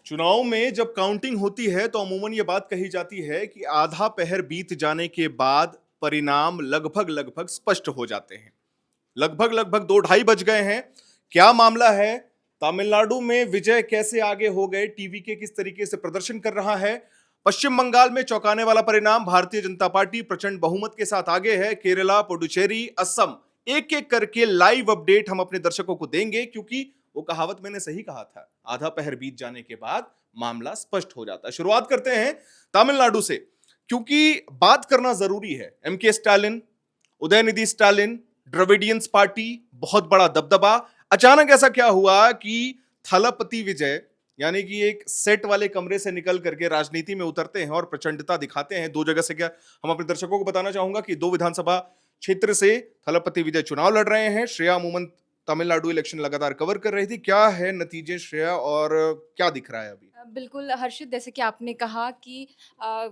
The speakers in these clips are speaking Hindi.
चुनाव में जब काउंटिंग होती है तो अमूमन ये बात कही जाती है कि आधा पहर बीत जाने के बाद परिणाम लगभग लगभग स्पष्ट हो जाते हैं। लगभग लगभग 2 ढाई बज गए हैं। क्या मामला है? तमिलनाडु में विजय कैसे आगे हो गए? टीवी के किस तरीके से प्रदर्शन कर रहा है? पश्चिम बंगाल में चौंकाने वाला परिणाम, भारतीय जनता पार्टी प्रचंड बहुमत के साथ आगे है। केरला, पुडुचेरी, असम, एक एक करके लाइव अपडेट हम अपने दर्शकों को देंगे, क्योंकि वो कहावत मैंने सही कहा था, आधा पहर बीत जाने के बाद मामला स्पष्ट हो जाता है। शुरुआत करते हैं तमिलनाडु से, क्योंकि बात करना जरूरी है। एमके स्टालिन, उदयनिधि स्टालिन, द्रविडियंस पार्टी, बहुत बड़ा दबदबा। अचानक ऐसा क्या हुआ कि थलपति विजय यानी कि एक सेट वाले कमरे से निकल करके राजनीति में उतरते हैं और प्रचंडता दिखाते हैं। 2 जगह से, क्या हम अपने दर्शकों को बताना चाहूंगा कि 2 विधानसभा क्षेत्र से थलपति विजय चुनाव लड़ रहे हैं। श्रेया अमूमन तमिलनाडु इलेक्शन लगातार कवर कर रही थी। क्या है नतीजे श्रेया, और क्या दिख रहा है अभी? बिल्कुल हर्षित, जैसे कि आपने कहा कि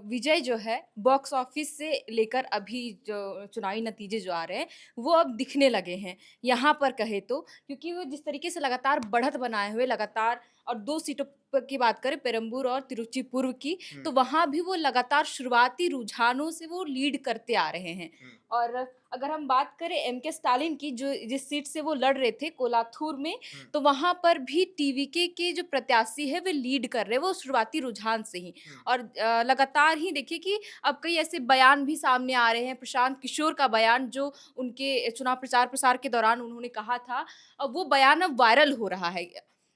विजय जो है बॉक्स ऑफिस से लेकर अभी जो चुनावी नतीजे जो आ रहे हैं वो अब दिखने लगे हैं यहाँ पर कहे तो, क्योंकि वो जिस तरीके से लगातार बढ़त बनाए हुए लगातार, और 2 सीटों की बात करें पेरम्बूर और तिरुचिपुर की, हम्म, तो वहाँ भी वो लगातार शुरुआती रुझानों से वो लीड करते आ रहे हैं। हम्म, और अगर हम बात करें एमके स्टालिन की, जो जिस सीट से वो लड़ रहे थे कोलाथूर में, हम्म, तो वहाँ पर भी टीवीके के जो प्रत्याशी है वे लीड कर रहे हैं, वो शुरुआती रुझान से ही। हम्म। और लगातार ही देखिए कि अब कई ऐसे बयान भी सामने आ रहे हैं। प्रशांत किशोर का बयान जो उनके चुनाव प्रचार प्रसार के दौरान उन्होंने कहा था, वो बयान अब वायरल हो रहा है।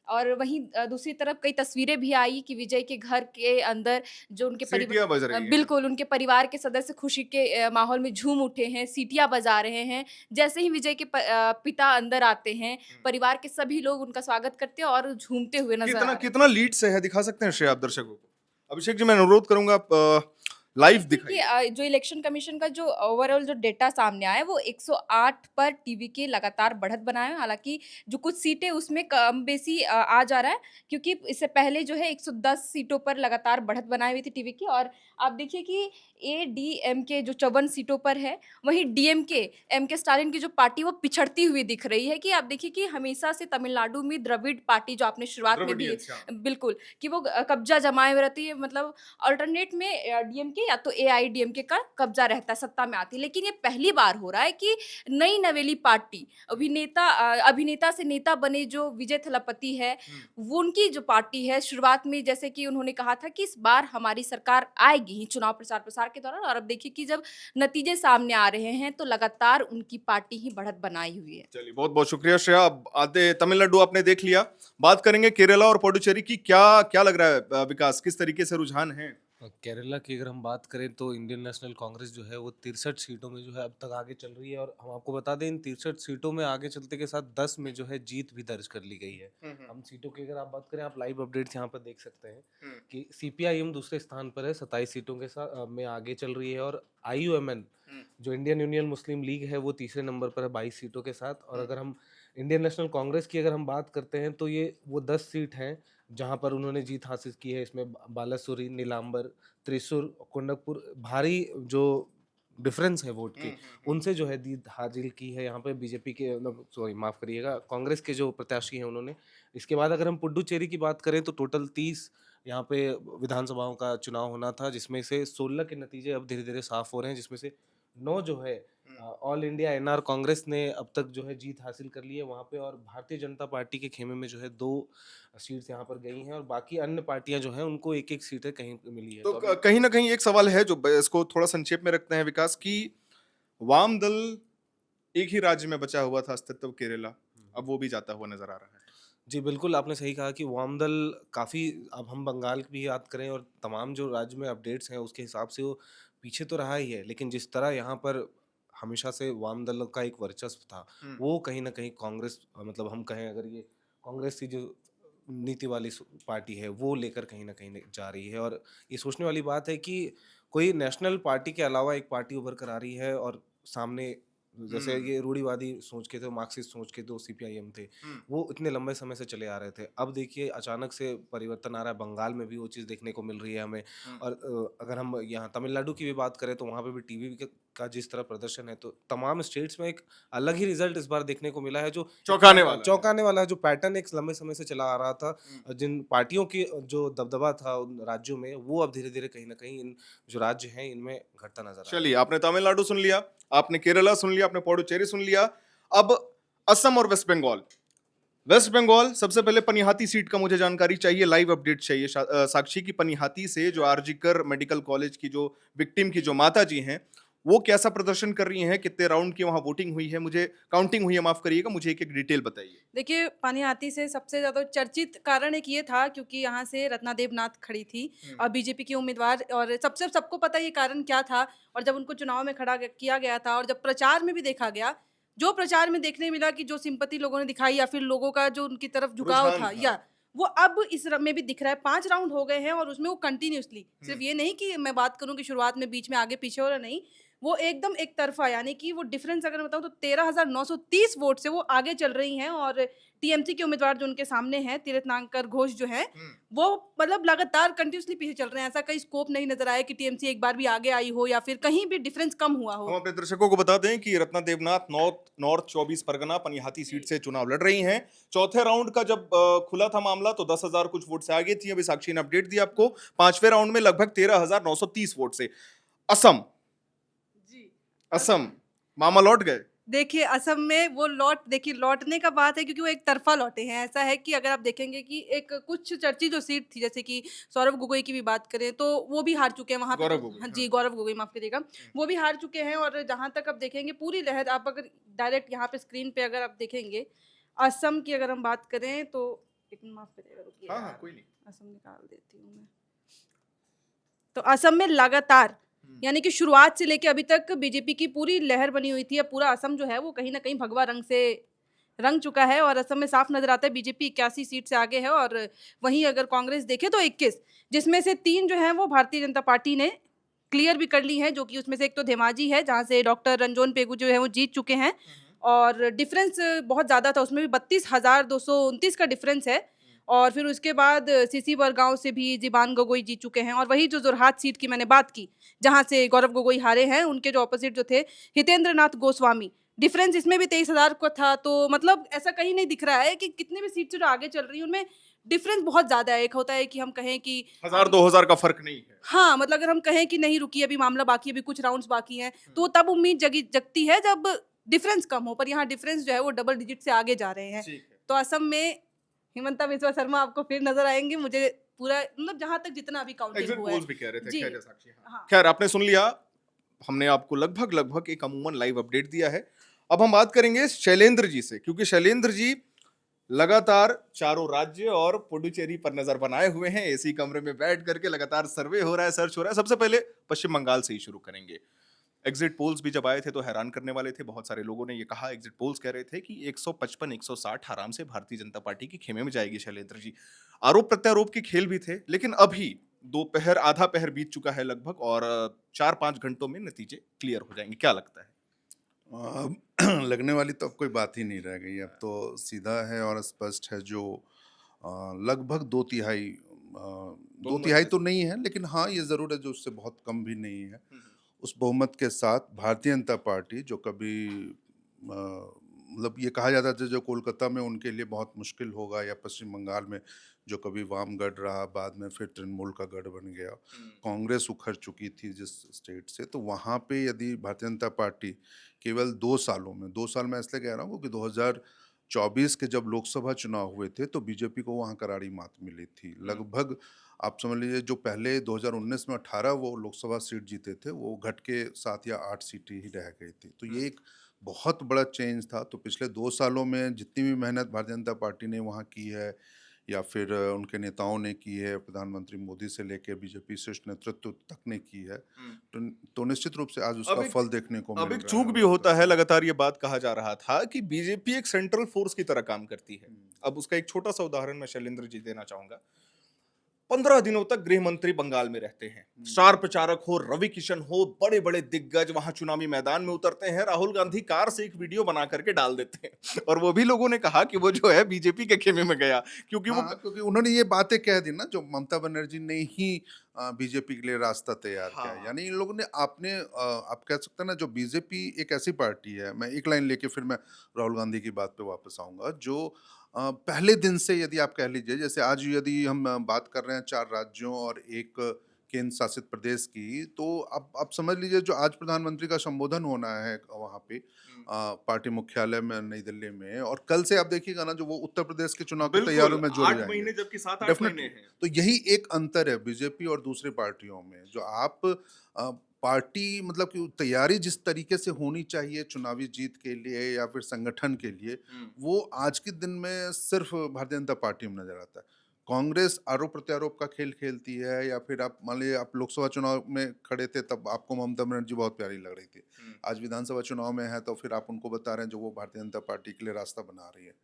और वहीं दूसरी तरफ कई तस्वीरें भी आई कि विजय के घर के अंदर जो उनके सीटियां बज रही हैं। बिल्कुल उनके परिवार के सदस्य खुशी के माहौल में झूम उठे हैं, सीटियाँ बजा रहे हैं। जैसे ही विजय के पिता अंदर आते हैं, हम्म। परिवार के सभी लोग उनका स्वागत करते हैं और झूमते हुए नज़र कितना आ रहे हैं। कितना लीड से है, दिखा सकते हैं श्रेया आप दर्शकों को? अभिषेक जी, मैं अनुरोध करूंगा आप लाइव देखिए कि दिखाइए। जो इलेक्शन कमीशन का जो ओवरऑल जो डेटा सामने आया है वो 108 पर टीवी के लगातार बढ़त बनाए हैं। हालाँकि जो कुछ सीटें उसमें कम-बेशी आ जा रहा है, क्योंकि इससे पहले जो है 110 सीटों पर लगातार बढ़त बनाई हुई थी टीवी की। और आप देखिए कि एडीएमके जो 54 सीटों पर है, वहीं डीएमके, एमके स्टालिन की जो पार्टी वो पिछड़ती हुई दिख रही है। कि आप देखिए कि हमेशा से तमिलनाडु में द्रविड़ पार्टी जो आपने शुरुआत में भी द्रविडियंस, हाँ। बिल्कुल, कि वो कब्ज़ा जमाए हुए रहती है, मतलब अल्टरनेट में डीएमके या तो एआईडीएमके का कब्जा रहता है, सत्ता में आती है। लेकिन ये पहली बार हो रहा है कि नई नवेली पार्टी, अभिनेता से नेता बने जो विजय थलापति है, हम्म। वो उनकी जो पार्टी है शुरुआत में जैसे कि उन्होंने कहा था कि इस बार हमारी सरकार आएगी ही चुनाव प्रचार-प्रसार के दौरान, और अब देखिए कि जब नतीजे सामने आ रहे हैं तो लगातार उनकी पार्टी ही बढ़त बनाई हुई है। चलिए, बहुत बहुत शुक्रिया श्रेया। अब आधे तमिलनाडु आपने देख लिया, बात करेंगे केरला और पुडुचेरी की। क्या क्या लग रहा है विकास, किस तरीके से रुझान है? केरला की अगर हम बात करें तो इंडियन नेशनल कांग्रेस जो है वो 63 सीटों में जो है अब तक आगे चल रही है। और हम आपको बता दें, इन 63 सीटों में आगे चलते के साथ 10 में जो है जीत भी दर्ज कर ली गई है। हम्म, हम सीटों की अगर आप बात करें, आप लाइव अपडेट्स यहाँ पर देख सकते हैं हम्म, कि सीपीआईएम दूसरे स्थान पर है, 27 सीटों के साथ में आगे चल रही है। और आईयूएमएन हम्म, जो इंडियन यूनियन मुस्लिम लीग है वो तीसरे नंबर पर है 22 सीटों के साथ। और हम्म। अगर हम इंडियन नेशनल कांग्रेस की अगर हम बात करते हैं तो ये वो 10 सीट हैं जहाँ पर उन्होंने जीत हासिल की है। इसमें बालासुरी, नीलांबर, त्रिशूर, कोंडकपुर, भारी जो डिफरेंस है वोट हम्म, के, हम्म, हम्म। उनसे जो है जीत हासिल की है। यहाँ पे बीजेपी के, मतलब सॉरी माफ़ करिएगा, कांग्रेस के जो प्रत्याशी हैं उन्होंने। इसके बाद अगर हम पुडुचेरी की बात करें तो टोटल 30 यहाँ पे विधानसभाओं का चुनाव होना था, जिसमें से 16 के नतीजे अब धीरे-धीरे साफ हो रहे हैं, जिसमें से 9 जो है ऑल इंडिया एनआर कांग्रेस ने अब तक जो है जीत हासिल कर ली है वहाँ पे। और भारतीय जनता पार्टी के खेमे में जो है 2 सीट्स यहाँ पर गई हैं, और बाकी अन्य पार्टियाँ जो हैं उनको 1-1 सीटें कहीं पे मिली है। तो तो अभी कहीं ना कहीं एक सवाल है जो इसको थोड़ा संक्षेप में रखते हैं विकास, की वाम दल एक ही राज्य में बचा हुआ था अस्तित्व, केरला, अब वो भी जाता हुआ नजर आ रहा है। जी, बिल्कुल आपने सही कहा कि वाम दल काफ़ी, अब हम बंगाल की भी याद करें और तमाम जो राज्य में अपडेट्स हैं उसके हिसाब से वो पीछे तो रहा ही है, लेकिन जिस तरह यहाँ पर हमेशा से वाम दल का एक वर्चस्व था, हम्म, वो कहीं न कहीं कांग्रेस, मतलब हम कहें अगर ये कांग्रेस की जो नीति वाली पार्टी है वो लेकर कहीं न कहीं जा रही है। और ये सोचने वाली बात है कि कोई नेशनल पार्टी के अलावा एक पार्टी उभर कर आ रही है, और सामने जैसे हम्म, ये रूढ़िवादी सोच के थे, मार्क्सिस्ट सोच के जो सीपीआईएम थे, हम्म। वो इतने लंबे समय से चले आ रहे थे। अब देखिए अचानक से परिवर्तन आ रहा है, बंगाल में भी वो चीज़ देखने को मिल रही है हमें। हम्म, और अगर हम यहाँ तमिलनाडु की भी बात करें तो वहाँ पे भी टीवी के का जिस तरह प्रदर्शन है, तो तमाम स्टेट्स में एक अलग ही रिजल्ट इस बार देखने को मिला है, जो चौंकाने वाला है, जो पैटर्न एक लंबे समय से चला आ रहा था। जिन पार्टियों की जो दबदबा था उन राज्यों में, वो अब धीरे धीरे कहीं ना कहीं इन जो राज्य हैं इनमें घटता नजर आ रहा है। चलिए, आपने तमिलनाडु सुन लिया, आपने केरला सुन लिया, आपने पुडुचेरी सुन लिया, अब असम और वेस्ट बंगाल। वेस्ट बंगाल, सबसे पहले पनिहाती सीट का मुझे जानकारी चाहिए, लाइव अपडेट चाहिए साक्षी की। पनिहाती से जो आरजीकर मेडिकल कॉलेज की जो विक्टिम की जो माता जी हैं, वो कैसा प्रदर्शन कर रही हैं, कितने राउंड की वहां वोटिंग हुई है, मुझे काउंटिंग हुई है, माफ करिएगा, मुझे एक एक डिटेल बताइए। देखिए, पानीहाटी से सबसे ज़्यादा चर्चित कारण एक ये था क्योंकि यहाँ से रत्ना देवनाथ खड़ी थी और बीजेपी की उम्मीदवार, और सबको पता ये कारण क्या था। और जब उनको चुनाव में खड़ा किया गया था और जब प्रचार में भी देखा गया, जो प्रचार में देखने मिला कि जो सिंपैथी लोगों ने दिखाई या फिर लोगों का जो उनकी तरफ झुकाव रुझान था, था। या वो अब इस में भी दिख रहा है। 5 राउंड हो गए हैं और उसमें वो कंटिन्यूअसली, सिर्फ ये नहीं कि मैं बात करूँ कि शुरुआत में, बीच में, आगे पीछे हो रहा, नहीं, वो एकदम एक तरफा, यानी कि वो डिफरेंस अगर मैं बताऊँ तो 13,930 वोट से वो आगे चल रही हैं। और टीएमसी के उम्मीदवार जो उनके सामने हैं, तीरथनांकर घोष जो हैं, वो मतलब लगातार कंटिन्यूअसली पीछे चल रहे हैं। ऐसा कोई स्कोप नहीं नजर आया कि टीएमसी एक बार भी आगे आई हो या फिर कहीं भी डिफरेंस कम हुआ हम हो। अपने दर्शकों को बता दें कि रत्ना देवनाथ नॉर्थ 24 परगना पनिहाती सीट से चुनाव लड़ रही हैं। चौथे राउंड का जब खुला था मामला तो 10,000 कुछ वोट से आगे थी। अभी साक्षी ने अपडेट दिया आपको, पांचवें राउंड में लगभग 13,930 वोट से। असम, जी। असम मामा लौट गए। देखिए, असम में वो लौटने का बात है क्योंकि वो एक तरफा लौटे हैं। ऐसा है कि अगर आप देखेंगे कि एक कुछ चर्चित जो सीट थी, जैसे कि सौरभ गोगोई की भी बात करें, तो वो भी हार चुके हैं वहाँ पे। गौरव गोगोई, हाँ हाँ। जी, गौरव गोगोई, माफ करिएगा, वो भी हार चुके हैं। और जहाँ तक आप देखेंगे पूरी लहर, आप अगर डायरेक्ट यहाँ पे स्क्रीन पे अगर आप देखेंगे असम की, अगर हम बात करें तो, एक मिनट माफ करिएगा, रुकिए हाँ हाँ, यार, कोई नहीं। असम निकाल देती हूँ मैं। तो असम में लगातार, यानी कि शुरुआत से लेके अभी तक बीजेपी की पूरी लहर बनी हुई थी। अब पूरा असम जो है वो कहीं न कहीं भगवा रंग से रंग चुका है और असम में साफ नज़र आता है बीजेपी 81 सीट से आगे है। और वहीं अगर कांग्रेस देखे तो 21, जिसमें से 3 जो हैं वो भारतीय जनता पार्टी ने क्लियर भी कर ली हैं, जो कि उसमें से एक तो धेमाजी है, जहाँ से डॉक्टर रंजोन पेगू जो है वो जीत चुके हैं। और डिफरेंस बहुत ज़्यादा था, उसमें भी 32,229 का डिफरेंस है। और फिर उसके बाद सीसी बरगांव से भी जीबान गोगोई जीत चुके हैं। और वही जो जोरहाट सीट की मैंने बात की, जहाँ से गौरव गोगोई हारे हैं, उनके जो ऑपोजिट जो थे हितेंद्र नाथ गोस्वामी, डिफरेंस इसमें भी 23,000 का था। तो मतलब ऐसा कहीं नहीं दिख रहा है कि कितने भी सीट से जो आगे चल रही है उनमें डिफरेंस बहुत ज़्यादा है। एक होता है कि हम कहें कि 1,000-2,000 का फर्क नहीं है। हाँ, मतलब अगर हम कहें कि नहीं रुकिए, अभी मामला बाकी है, अभी कुछ राउंड्स बाकी हैं, तो तब उम्मीद जगती है जब डिफरेंस कम हो। पर यहाँ डिफरेंस जो है वो डबल डिजिट से आगे जा रहे हैं। ठीक है। तो असम में हिमंता बिस्वा शर्मा आपको फिर नजर आएंगे, मुझे पूरा, मतलब जहाँ तक जितना अभी काउंटिंग एग्जिट हुआ है। पोल्स भी कह रहे थे, जी। खैर साक्षी, हाँ। हाँ। खैर, आपने सुन लिया, हमने आपको लगभग एक अमूमन लाइव अपडेट दिया है। अब हम बात करेंगे शैलेंद्र जी से, क्योंकि शैलेंद्र जी लगातार चारों राज्य और पुडुचेरी पर नजर बनाए हुए हैं। एसी कमरे में बैठ करके लगातार सर्वे हो रहा है, सर्च हो रहा है। सबसे पहले पश्चिम बंगाल से ही शुरू करेंगे। एग्जिट पोल्स भी जब आए थे तो हैरान करने वाले थे। बहुत सारे लोगों ने ये कहा, एग्जिट पोल्स कह रहे थे कि 155-160 आराम से भारतीय जनता पार्टी की खेमे में जाएगी शैलेंद्र जी। आरोप प्रत्यारोप के खेल भी थे, लेकिन अभी दोपहर, आधा पहर बीत चुका है लगभग, और 4-5 घंटों में नतीजे क्लियर हो जाएंगे। क्या लगता है? लगने वाली तो अब कोई बात ही नहीं रह गई। अब तो सीधा है और स्पष्ट है। जो लगभग दो तिहाई तो नहीं है, लेकिन हाँ ये ज़रूर है जो उससे बहुत कम भी नहीं है। उस बहुमत के साथ भारतीय जनता पार्टी, जो कभी मतलब ये कहा जाता था जो कोलकाता में उनके लिए बहुत मुश्किल होगा, या पश्चिम बंगाल में जो कभी वाम गढ़ रहा, बाद में फिर तृणमूल का गढ़ बन गया, कांग्रेस उखड़ चुकी थी जिस स्टेट से, तो वहाँ पे यदि भारतीय जनता पार्टी केवल 2 सालों में, 2 साल में इसलिए कह रहा हूँ कि 2024 के जब लोकसभा चुनाव हुए थे तो बीजेपी को वहाँ करारी मात मिली थी। लगभग आप समझ लीजिए जो पहले 2019 में 18 वो लोकसभा सीट जीते थे, वो घट के 7 या 8 सीटें ही रह गई थी। तो ये एक बहुत बड़ा चेंज था। तो पिछले 2 सालों में जितनी भी मेहनत भारतीय जनता पार्टी ने वहाँ की है, या फिर उनके नेताओं ने की है, प्रधानमंत्री मोदी से लेकर बीजेपी शीर्ष नेतृत्व तक ने की है, तो निश्चित रूप से आज उसका फल देखने को मिल अब रहा एक है। चूक भी होता है, लगातार ये बात कहा जा रहा था कि बीजेपी एक सेंट्रल फोर्स की तरह काम करती है। अब उसका एक छोटा सा उदाहरण मैं शैलेंद्र जी देना चाहूंगा। 15 दिनों तक गृह मंत्री बंगाल में रहते हैं। स्टार प्रचारक हो, रवि किशन हो, बड़े बड़े दिग्गज वहां चुनावी मैदान में उतरते हैं। राहुल गांधी कार से एक वीडियो बना करके डाल देते हैं और वो भी लोगों ने कहा कि वो जो है बीजेपी के खेमे में गया, क्योंकि वो हाँ, क्योंकि उन्होंने ये बातें कह दी ना जो ममता बनर्जी ने ही बीजेपी के लिए रास्ता तैयार किया है। हाँ। यानी इन लोगों ने आप कह सकते हैं ना, जो बीजेपी एक ऐसी पार्टी है, मैं एक लाइन लेके फिर मैं राहुल गांधी की बात पे वापस आऊंगा, जो पहले दिन से, यदि आप कह लीजिए, जैसे आज यदि हम बात कर रहे हैं 4 राज्यों और एक केंद्र शासित प्रदेश की, तो अब आप समझ लीजिए जो आज प्रधानमंत्री का संबोधन होना है वहाँ पे पार्टी मुख्यालय में नई दिल्ली में, और कल से आप देखिएगा ना जो वो उत्तर प्रदेश के चुनाव की बिल्कुल तैयारियों में जुड़ 8 जाएंगे। महीने, जबकि 7-8 महीने डेफिनेटली। हैं। तो यही एक अंतर है बीजेपी और दूसरी पार्टियों में, जो आप पार्टी मतलब कि तैयारी जिस तरीके से होनी चाहिए चुनावी जीत के लिए या फिर संगठन के लिए, वो आज के दिन में सिर्फ भारतीय जनता पार्टी में नजर आता है। कांग्रेस आरोप प्रत्यारोप का खेल खेलती है, या फिर आप मान लीजिए आप लोकसभा चुनाव में खड़े थे तब आपको ममता बनर्जी बहुत प्यारी लग रही थी, आज विधानसभा चुनाव में है तो फिर आप उनको बता रहे हैं जो वो भारतीय जनता पार्टी के लिए रास्ता बना रही है।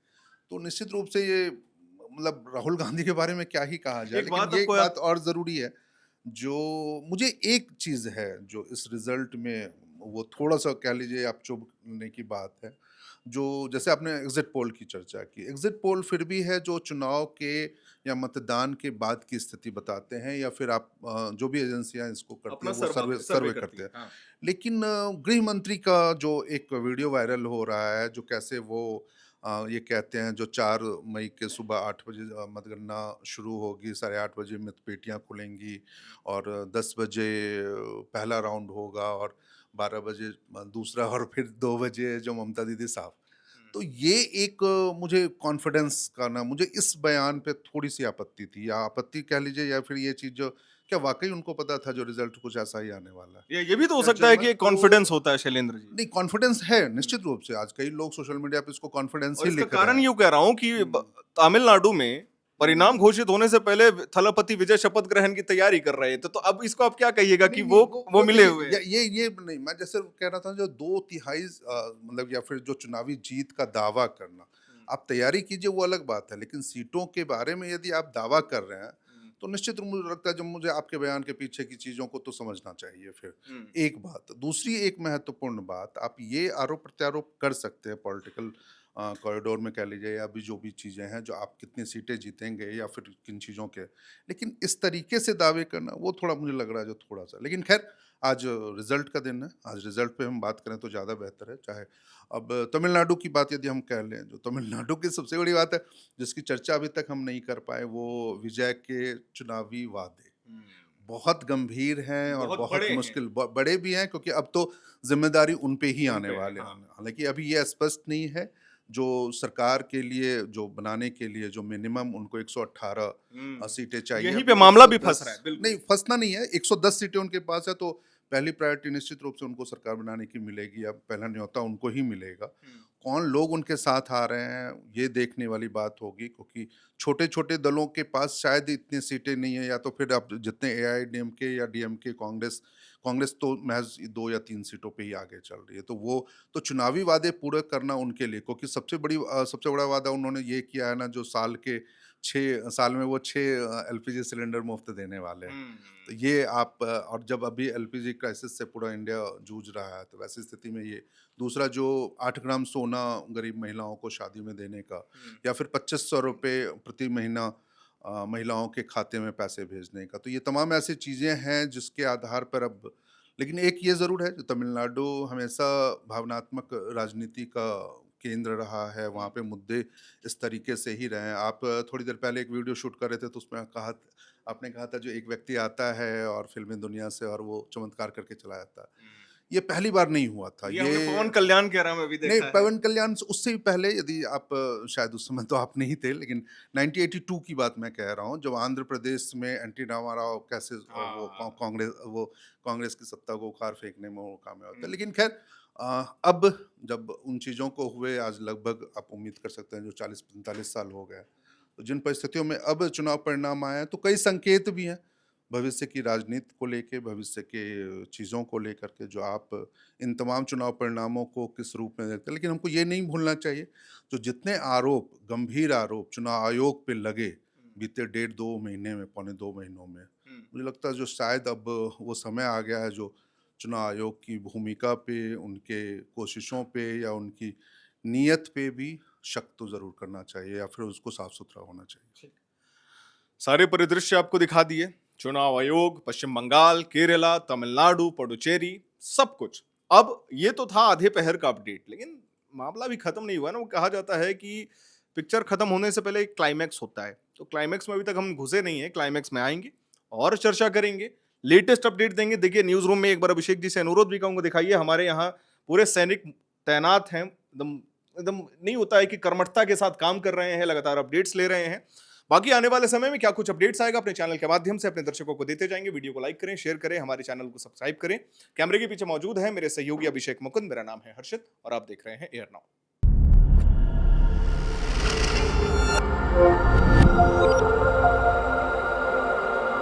तो निश्चित रूप से ये मतलब राहुल गांधी के बारे में क्या ही कहा जाए, एक लेकिन बात ये एक आपको बात और जरूरी है, जो मुझे एक चीज है जो इस रिजल्ट में, वो थोड़ा सा कह लीजिए आप चुभने की बात है, जो जैसे आपने एग्जिट पोल की चर्चा की, एग्जिट पोल फिर भी है जो चुनाव के या मतदान के बाद की स्थिति बताते हैं, या फिर आप जो भी एजेंसियां इसको करती अपना हैं वो सर्वे सर्वे सर्वे करती करते है। हैं। हाँ। लेकिन गृह मंत्री का जो एक वीडियो वायरल हो रहा है, जो कैसे वो ये कहते हैं जो 4 मई के सुबह 8 बजे मतगणना शुरू होगी, 8:30 बजे मतपेटियां खुलेंगी और 10 बजे पहला राउंड होगा और 12 बजे दूसरा, और फिर 2 बजे जो ममता दीदी साहब। तो ये एक मुझे कॉन्फिडेंस का ना, मुझे इस बयान पे थोड़ी सी आपत्ति थी, या आपत्ति कह लीजिए, या फिर ये चीज जो क्या वाकई उनको पता था जो रिजल्ट कुछ ऐसा ही आने वाला है। ये भी तो हो या सकता है कि जनमत एक को कॉन्फिडेंस होता है शैलेंद्र जी। नहीं, कॉन्फिडेंस है निश्चित रूप से, आज कई लोग सोशल मीडिया पे इसको कॉन्फिडेंस और ही इसका लिख रहे कारण हैं। यूं कह रहा हूं कि तमिलनाडु में परिणाम घोषित होने से पहले थलपति विजय शपथ ग्रहण की तैयारी कर रहे थे, तो अब इसको आप क्या कहिएगा कि नहीं, वो मिले देखिए, हुए हैं? ये नहीं, मैं जैसे कह रहा था जो 2/3 मतलब या फिर जो चुनावी जीत का दावा करना, आप तैयारी कीजिए वो अलग बात है, लेकिन सीटों के बारे में यदि आप दावा कर रहे हैं तो निश्चित रूप मुझे लगता है, जब मुझे आपके बयान के पीछे की चीजों को तो समझना चाहिए फिर। एक बात, दूसरी एक महत्वपूर्ण बात, आप ये आरोप प्रत्यारोप कर सकते हैं पॉलिटिकल कॉरिडोर में कह लीजिए, या भी जो भी चीज़ें हैं, जो आप कितनी सीटें जीतेंगे या फिर किन चीज़ों के, लेकिन इस तरीके से दावे करना वो थोड़ा मुझे लग रहा है जो थोड़ा सा, लेकिन खैर आज रिजल्ट का दिन है, आज रिजल्ट पे हम बात करें तो ज़्यादा बेहतर है। चाहे अब तमिलनाडु की बात यदि हम कह लें, जो तमिलनाडु की सबसे बड़ी बात है जिसकी चर्चा अभी तक हम नहीं कर पाए, वो विजय के चुनावी वादे बहुत गंभीर हैं और बहुत बहुत बड़े हैं। मुश्किल, बड़े भी हैं, क्योंकि अब तो जिम्मेदारी उन पे ही उन आने पे है, वाले हाँ। हैं। हालांकि अभी ये स्पष्ट नहीं है, जो सरकार के लिए जो बनाने के लिए जो मिनिमम उनको 118 सीटें चाहिए, यहीं अभी पे मामला भी 110 फंस रहा है, बिल्कुल। नहीं, फंसना नहीं है, 110 सीटें उनके पास है, तो पहली प्रायोरिटी निश्चित रूप से उनको सरकार बनाने की मिलेगी, अब पहला न्योता उनको ही मिलेगा। कौन लोग उनके साथ आ रहे हैं ये देखने वाली बात होगी, क्योंकि छोटे छोटे दलों के पास शायद इतनी सीटें नहीं है, या तो फिर अब जितने एआईडीएमके या डीएमके, कांग्रेस कांग्रेस तो महज 2 या 3 सीटों पे ही आगे चल रही है, तो वो तो चुनावी वादे पूरे करना उनके लिए, क्योंकि सबसे बड़ा वादा उन्होंने ये किया है ना, जो साल के 6 साल में वो 6 एलपीजी सिलेंडर मुफ्त देने वाले हैं। तो ये आप और जब अभी एलपीजी क्राइसिस से पूरा इंडिया जूझ रहा है, तो वैसी स्थिति में ये दूसरा जो 8 ग्राम सोना गरीब महिलाओं को शादी में देने का, या फिर 2500 रुपये प्रति महीना महिलाओं के खाते में पैसे भेजने का, तो ये तमाम ऐसी चीज़ें हैं जिसके आधार पर अब, लेकिन एक ये ज़रूर है जो तमिलनाडु हमेशा भावनात्मक राजनीति का केंद्र रहा है, वहाँ पे मुद्दे इस तरीके से ही रहे हैं। आप थोड़ी देर पहले एक वीडियो शूट कर रहे थे, तो उसमें आपने कहा था जो एक व्यक्ति आता है और फिल्मी दुनिया से और वो चमत्कार करके चला जाता है, ये पहली बार नहीं हुआ था। ये हमने पवन कल्याण के era में भी देखा नहीं, है। पवन कल्याण से उससे भी पहले, यदि आप शायद उस समय तो आप नहीं थे, लेकिन 1982 की बात मैं कह रहा हूँ, जब आंध्र प्रदेश में एनटी रामाराव कैसे वो कांग्रेस की सत्ता को उखाड़ फेंकने में वो कामयाब होता है। लेकिन खैर अब जब उन चीज़ों को हुए, आज लगभग आप उम्मीद कर सकते हैं जो 40-45 साल हो गए, तो जिन परिस्थितियों में अब चुनाव परिणाम आए हैं, तो कई संकेत भी हैं भविष्य की राजनीति को लेके, भविष्य के चीज़ों को लेकर के, जो आप इन तमाम चुनाव परिणामों को किस रूप में देखते हैं। लेकिन हमको ये नहीं भूलना चाहिए, जो जितने आरोप, गंभीर आरोप चुनाव आयोग पे लगे, बीते 1.5-2 महीने में, पौने 2 महीनों में। मुझे लगता है जो शायद अब वो समय आ गया है जो चुनाव आयोग की भूमिका पे, उनके कोशिशों पे या उनकी नीयत पे भी शक तो ज़रूर करना चाहिए या फिर उसको साफ-सुथरा होना चाहिए। सारे परिदृश्य आपको दिखा दिए, चुनाव आयोग, पश्चिम बंगाल, केरला, तमिलनाडु, पुडुचेरी, सब कुछ। अब ये तो था आधे पहर का अपडेट, लेकिन मामला भी खत्म नहीं हुआ ना। वो कहा जाता है कि पिक्चर खत्म होने से पहले एक क्लाइमैक्स होता है, तो क्लाइमैक्स में अभी तक हम घुसे नहीं है। क्लाइमैक्स में आएंगे और चर्चा करेंगे, लेटेस्ट अपडेट देंगे। देखिए न्यूज रूम में एक बार अभिषेक जी से अनुरोध भी कहूंगा, दिखाइए हमारे यहाँ पूरे सैनिक तैनात हैं, एकदम एकदम नहीं होता है कि कर्मठता के साथ काम कर रहे हैं, लगातार अपडेट्स ले रहे हैं। बाकी आने वाले समय में क्या कुछ अपडेट्स आएगा अपने चैनल के माध्यम से अपने दर्शकों को देते जाएंगे। वीडियो को लाइक करें, शेयर करें, हमारे चैनल को सब्सक्राइब करें। कैमरे के पीछे मौजूद है मेरे सहयोगी अभिषेक मुकुंद, मेरा नाम है हर्षित और आप देख रहे हैं एयर नाउ।